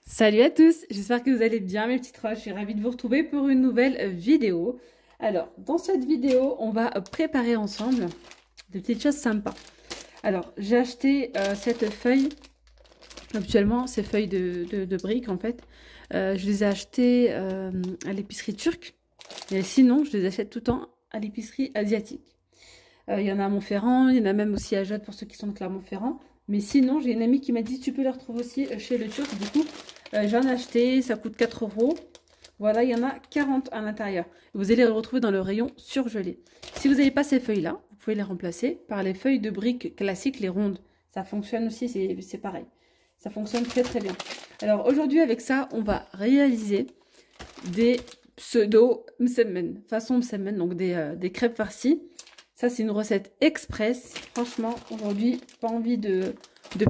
Salut à tous, j'espère que vous allez bien mes petites roches, je suis ravie de vous retrouver pour une nouvelle vidéo. Alors, dans cette vidéo, on va préparer ensemble des petites choses sympas. Alors, j'ai acheté cette feuille, habituellement ces feuilles de briques en fait, je les ai achetées à l'épicerie turque, et sinon je les achète tout le temps à l'épicerie asiatique. Il y en a à Montferrand, il y en a même aussi à Jade pour ceux qui sont de Clermont-Ferrand. Mais sinon, j'ai une amie qui m'a dit tu peux les retrouver aussi chez le Turc. Du coup, j'en ai acheté, ça coûte 4 euros. Voilà, il y en a 40 à l'intérieur. Vous allez les retrouver dans le rayon surgelé. Si vous n'avez pas ces feuilles-là, vous pouvez les remplacer par les feuilles de briques classiques, les rondes. Ça fonctionne aussi, c'est pareil. Ça fonctionne très très bien. Alors aujourd'hui, avec ça, on va réaliser des pseudo msemen, façon msemen, donc des crêpes farcies. Ça, c'est une recette express. Franchement, aujourd'hui, pas envie de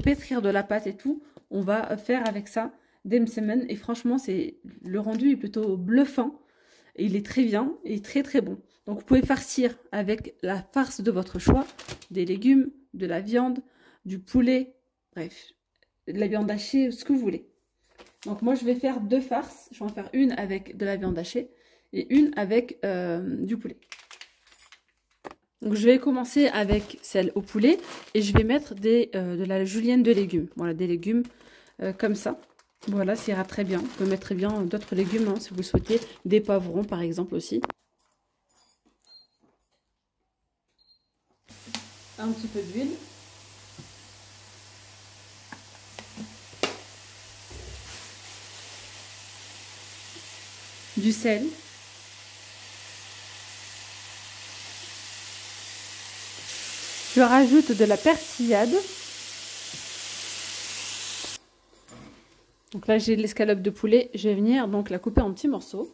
pétrir de la pâte et tout. On va faire avec ça des msemen. Et franchement, le rendu est plutôt bluffant. Et il est très bien et très très bon. Donc, vous pouvez farcir avec la farce de votre choix. Des légumes, de la viande, du poulet, bref, de la viande hachée, ce que vous voulez. Donc, moi, je vais faire deux farces. Je vais en faire une avec de la viande hachée et une avec du poulet. Donc je vais commencer avec celle au poulet et je vais mettre de la julienne de légumes. Voilà, des légumes comme ça. Voilà, ça ira très bien. Vous pouvez mettre très bien d'autres légumes hein, si vous le souhaitez. Des poivrons par exemple aussi. Un petit peu d'huile. Du sel. Je rajoute de la persillade. Donc là, j'ai l'escalope de poulet. Je vais venir donc la couper en petits morceaux.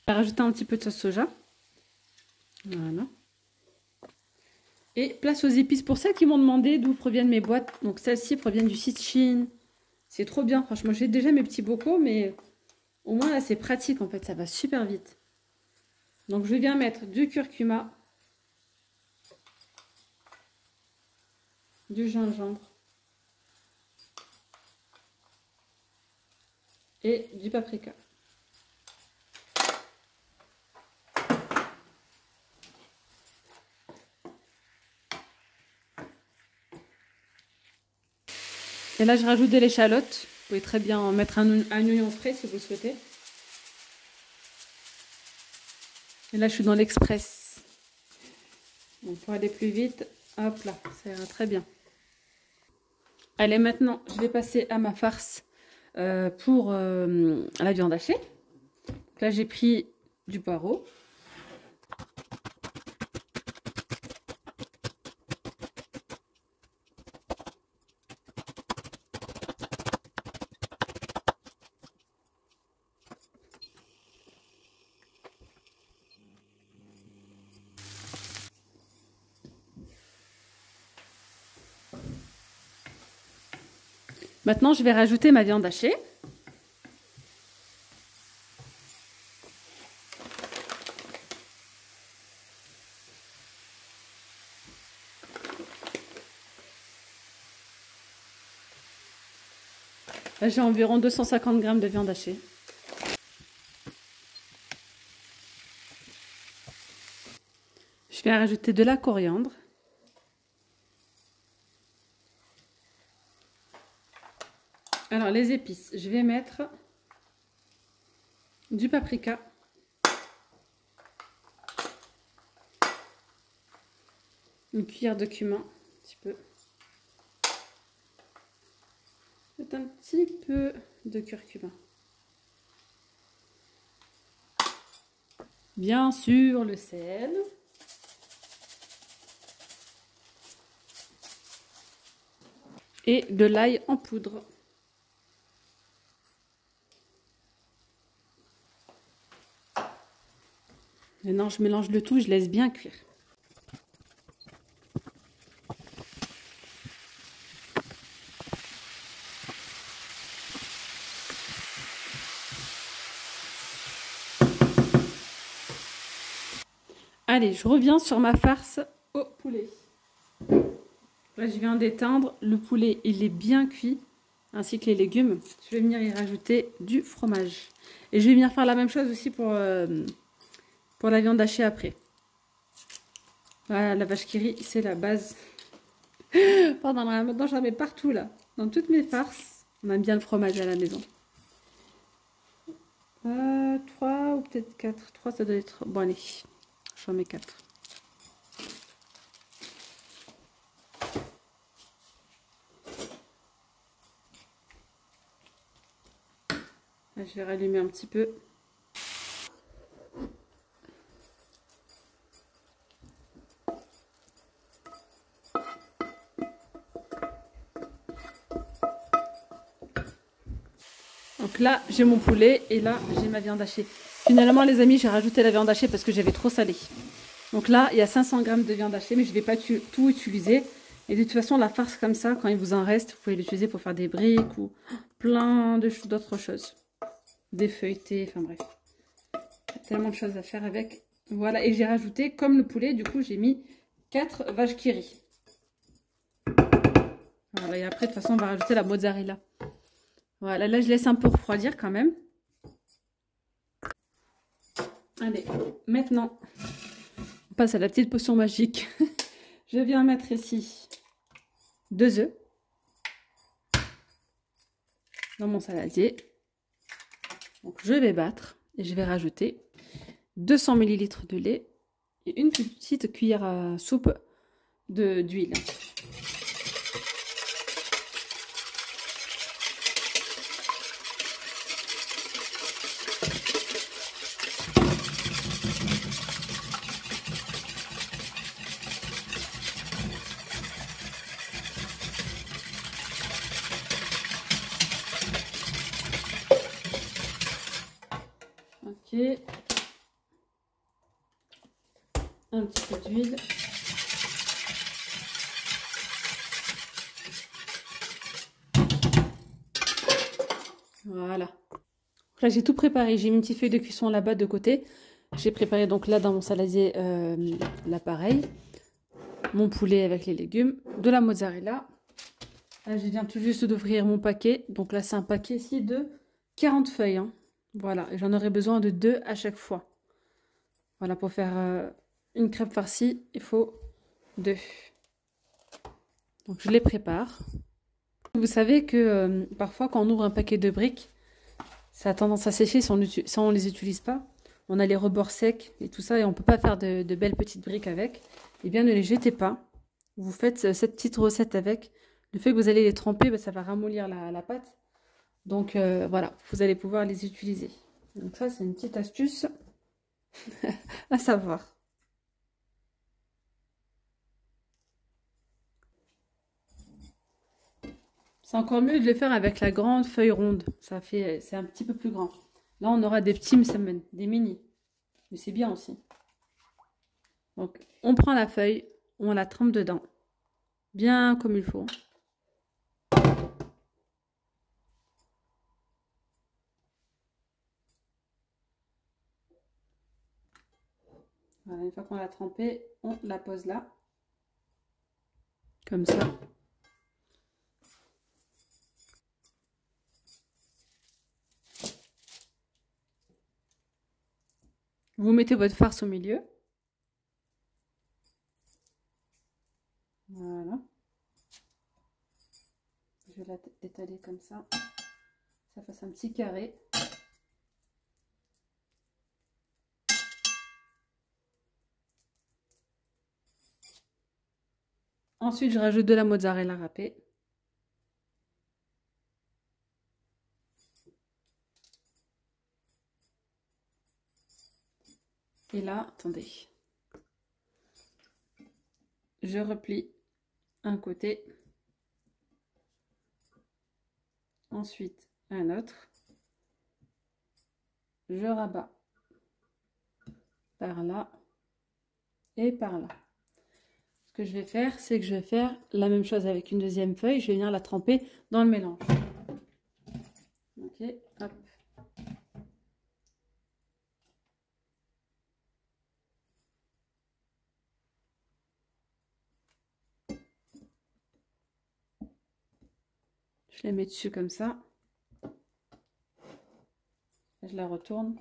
Je vais rajouter un petit peu de sauce soja. Voilà. Et place aux épices. Pour celles qui m'ont demandé d'où proviennent mes boîtes. Donc celles-ci proviennent du site Chine. C'est trop bien. Franchement, j'ai déjà mes petits bocaux, mais au moins là, c'est pratique en fait. Ça va super vite. Donc je viens mettre du curcuma, du gingembre et du paprika. Et là, je rajoute de l'échalote. Vous pouvez très bien en mettre un oignon frais si vous le souhaitez. Et là, je suis dans l'express. Donc, pour aller plus vite, hop là, ça ira très bien. Allez, maintenant, je vais passer à ma farce pour la viande hachée. Donc là, j'ai pris du poireau. Maintenant, je vais rajouter ma viande hachée. Là, j'ai environ 250 g de viande hachée. Je vais rajouter de la coriandre. Alors, les épices, je vais mettre du paprika, une cuillère de cumin, un petit peu, et un petit peu de curcuma. Bien sûr, le sel. Et de l'ail en poudre. Maintenant, je mélange le tout, je laisse bien cuire. Allez, je reviens sur ma farce au poulet. Là, je viens d'éteindre. Le poulet, il est bien cuit, ainsi que les légumes. Je vais venir y rajouter du fromage. Et je vais venir faire la même chose aussi pour la viande hachée après. Voilà, la vache qui rit, c'est la base. Pendant le ramadan, j'en mets partout là. Dans toutes mes farces, on aime bien le fromage à la maison. 3 ou peut-être 4. 3, ça doit être... Bon, allez, j'en mets 4. Là, je vais rallumer un petit peu. Donc là, j'ai mon poulet et là, j'ai ma viande hachée. Finalement, les amis, j'ai rajouté la viande hachée parce que j'avais trop salé. Donc là, il y a 500 g de viande hachée, mais je ne vais pas tout utiliser. Et de toute façon, la farce comme ça, quand il vous en reste, vous pouvez l'utiliser pour faire des briques ou plein d'autres choses. Des feuilletés, enfin bref. Il y a tellement de choses à faire avec. Voilà, et j'ai rajouté, comme le poulet, du coup, j'ai mis 4 vaches qui rient. Voilà, et après, de toute façon, on va rajouter la mozzarella. Voilà, là, je laisse un peu refroidir quand même. Allez, maintenant, on passe à la petite potion magique. Je viens mettre ici 2 œufs dans mon saladier. Donc, je vais battre et je vais rajouter 200 ml de lait et une petite cuillère à soupe d'huile. Ok. Un petit peu d'huile. Voilà. Là, j'ai tout préparé. J'ai mis une petite feuille de cuisson là-bas de côté. J'ai préparé donc là dans mon saladier l'appareil. Mon poulet avec les légumes. De la mozzarella. Là, je viens tout juste d'ouvrir mon paquet. Donc là, c'est un paquet ici de 40 feuilles. Hein. Voilà. Et j'en aurai besoin de 2 à chaque fois. Voilà, pour faire une crêpe farcie, il faut 2. Donc, je les prépare. Vous savez que parfois, quand on ouvre un paquet de briques, ça a tendance à sécher si on ne les utilise pas. On a les rebords secs et tout ça et on ne peut pas faire de belles petites briques avec. Eh bien, ne les jetez pas. Vous faites cette petite recette avec. Le fait que vous allez les tremper, ça va ramollir la pâte. Donc, voilà, vous allez pouvoir les utiliser. Donc ça, c'est une petite astuce à savoir. C'est encore mieux de le faire avec la grande feuille ronde. C'est un petit peu plus grand. Là, on aura des petits, des mini. Mais c'est bien aussi. Donc, on prend la feuille, on la trempe dedans. Bien comme il faut. Voilà, une fois qu'on l'a trempée, on la pose là. Comme ça. Vous mettez votre farce au milieu. Voilà. Je vais l'étaler comme ça. Ça fasse un petit carré. Ensuite, je rajoute de la mozzarella râpée. Et là, attendez. Je replie un côté. Ensuite, un autre. Je rabats par là et par là. Ce que je vais faire, c'est que je vais faire la même chose avec une deuxième feuille. Je vais venir la tremper dans le mélange. Ok, hop. Je la mets dessus comme ça. Je la retourne.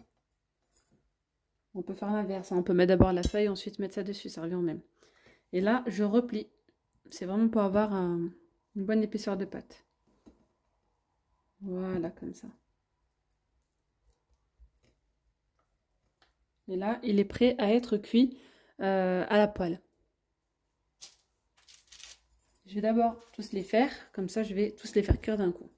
On peut faire l'inverse, hein. On peut mettre d'abord la feuille, ensuite mettre ça dessus, ça revient au même. Et là, je replie. C'est vraiment pour avoir une bonne épaisseur de pâte. Voilà, comme ça. Et là, il est prêt à être cuit à la poêle. Je vais d'abord tous les faire, comme ça je vais tous les faire cuire d'un coup.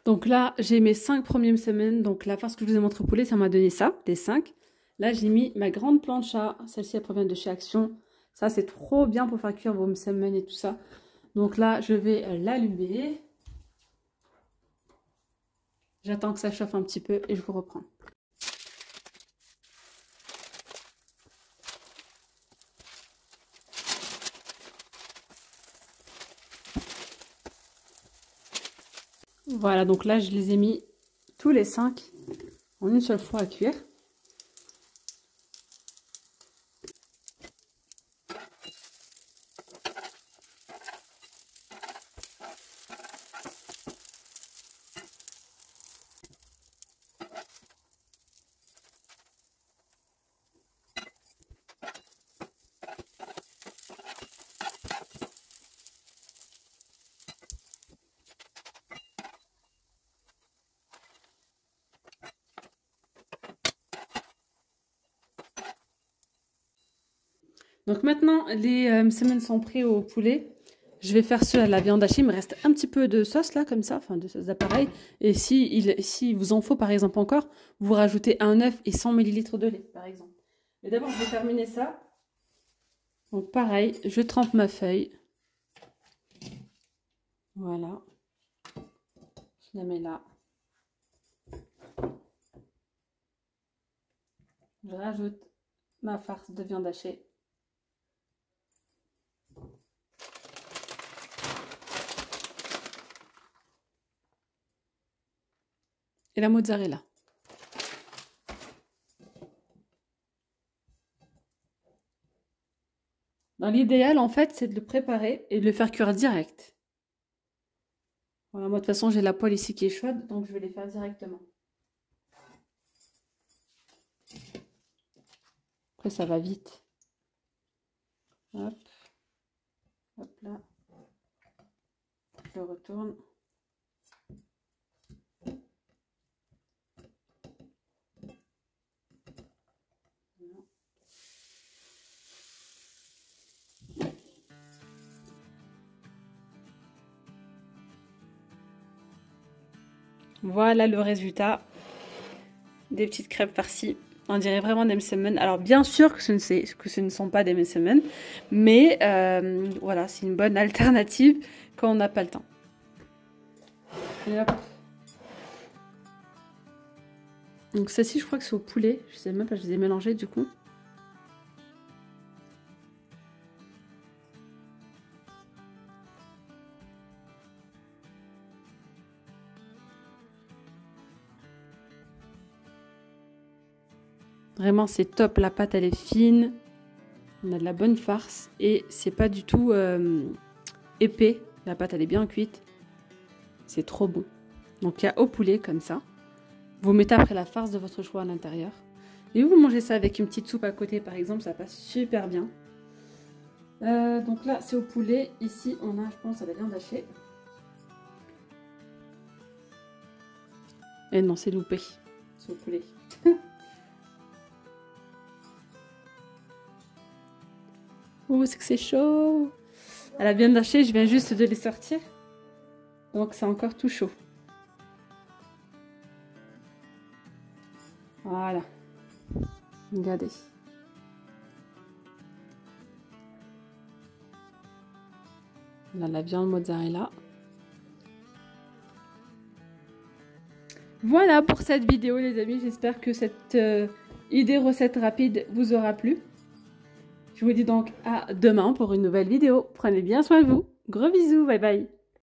Donc là, j'ai mes 5 premières semaines. Donc la farce que je vous ai montré au poulet, ça m'a donné ça, les 5. Là, j'ai mis ma grande plancha. Celle-ci, elle provient de chez Action. Ça, c'est trop bien pour faire cuire vos semaines et tout ça. Donc là, je vais l'allumer. J'attends que ça chauffe un petit peu et je vous reprends. Voilà, donc là, je les ai mis tous les 5 en une seule fois à cuire. Donc maintenant, les semaines sont prêtes au poulet. Je vais faire ceux à la viande hachée. Il me reste un petit peu de sauce là, comme ça, enfin de sauce d'appareil. Et si vous en faut par exemple encore, vous rajoutez un œuf et 100 ml de lait par exemple. Mais d'abord, je vais terminer ça. Donc pareil, je trempe ma feuille. Voilà. Je la mets là. Je rajoute ma farce de viande hachée. Et la mozzarella. Dans l'idéal, en fait, c'est de le préparer et de le faire cuire direct. Voilà, moi, de toute façon, j'ai la poêle ici qui est chaude, donc je vais les faire directement. Après, ça va vite. Hop. Hop là. Je retourne. Voilà le résultat des petites crêpes farcies. On dirait vraiment des msemen. Alors bien sûr que ce ne sont pas des msemen, mais voilà, c'est une bonne alternative quand on n'a pas le temps. Et hop. Donc celle-ci, je crois que c'est au poulet. Je sais même pas, je les ai mélangées du coup. Vraiment, c'est top. La pâte, elle est fine. On a de la bonne farce. Et c'est pas du tout épais. La pâte, elle est bien cuite. C'est trop bon. Donc, il y a au poulet, comme ça. Vous mettez après la farce de votre choix à l'intérieur. Et vous mangez ça avec une petite soupe à côté, par exemple. Ça passe super bien. Donc là, c'est au poulet. Ici, on a, je pense, à la viande hachée. Et non, c'est loupé. C'est au poulet. Oh, c'est que c'est chaud. À la viande hachée, je viens juste de les sortir. Donc, c'est encore tout chaud. Voilà. Regardez. On a la viande mozzarella. Voilà pour cette vidéo les amis, j'espère que cette idée recette rapide vous aura plu. Je vous dis donc à demain pour une nouvelle vidéo. Prenez bien soin de vous. Gros bisous, bye bye.